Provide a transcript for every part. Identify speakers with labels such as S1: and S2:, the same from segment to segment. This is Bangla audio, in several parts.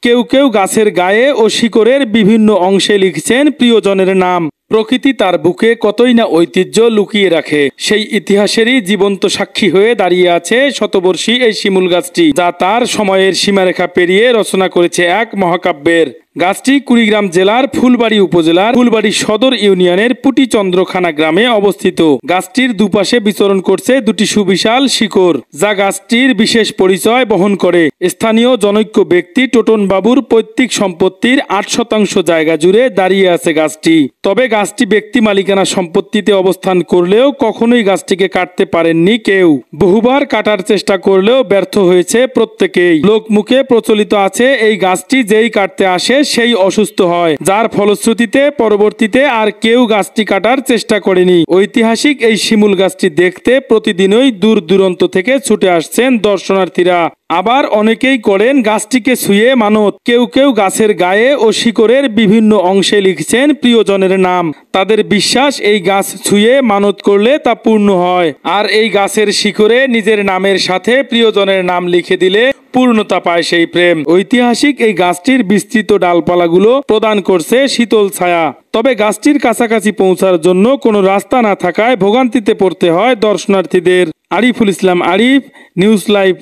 S1: কেউ কেউ গাছের গায়ে ও শিকড়ের বিভিন্ন অংশে লিখছেন প্রিয়জনের নাম। প্রকৃতি তার বুকে কতই না ঐতিহ্য লুকিয়ে রাখে। সেই ইতিহাসেরই জীবন্ত সাক্ষী হয়ে দাঁড়িয়ে আছে শতবর্ষী এই শিমুল গাছটি, যা তার সময়ের সীমারেখা পেরিয়ে রচনা করেছে এক মহাকাব্যের। গাছটি কুড়িগ্রাম জেলার ফুলবাড়ী উপজেলার ফুলবাড়ী সদর ইউনিয়নের পুটিচন্দ্রখানা গ্রামে অবস্থিত। গাছটির দুপাশে বিচরণ করছে দুটি সুবিশাল শিকড়, যা গাছটির বিশেষ পরিচয় বহন করে। স্থানীয় জনৈক্য ব্যক্তি টোটন বাবুর পৈতৃক সম্পত্তির 8% জায়গা জুড়ে দাঁড়িয়ে আছে গাছটি। তবে গাছটি ব্যক্তি মালিকানা সম্পত্তিতে অবস্থান করলেও কখনোই গাছটিকে কাটতে পারেননি কেউ। বহুবার কাটার চেষ্টা করলেও ব্যর্থ হয়েছে প্রত্যেকেই। লোকমুখে প্রচলিত আছে এই গাছটি যেই কাটতে আসে সেই অসুস্থ হয়, যার ফলশ্রুতিতে পরবর্তীতে আর কেউ গাছটি কাটার চেষ্টা করেনি। ঐতিহাসিক এই শিমুল গাছটি দেখতে প্রতিদিনই দূর দূরান্ত থেকে ছুটে আসছেন দর্শনার্থীরা। আবার অনেকেই করেন গাছটিকে ছুঁয়ে মানত। কেউ কেউ গাছের গায়ে ও শিকড়ের বিভিন্ন অংশে লিখছেন প্রিয়জনের নাম। তাদের বিশ্বাস এই গাছ ছুঁয়ে মানত করলে তা পূর্ণ হয়, আর এই গাছের শিকড়ে নিজের নামের সাথে প্রিয়জনের নাম লিখে দিলে পূর্ণতা পায় সেই প্রেম। ঐতিহাসিক এই গাছটির বিস্তৃত ডালপালাগুলো প্রদান করছে শীতল ছায়া। তবে গাছটির কাছাকাছি পৌঁছার জন্য কোনো রাস্তা না থাকায় ভোগান্তিতে পড়তে হয় দর্শনার্থীদের। Ariful Islam Arif, news live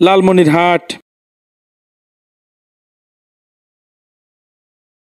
S1: Lalmonirhat.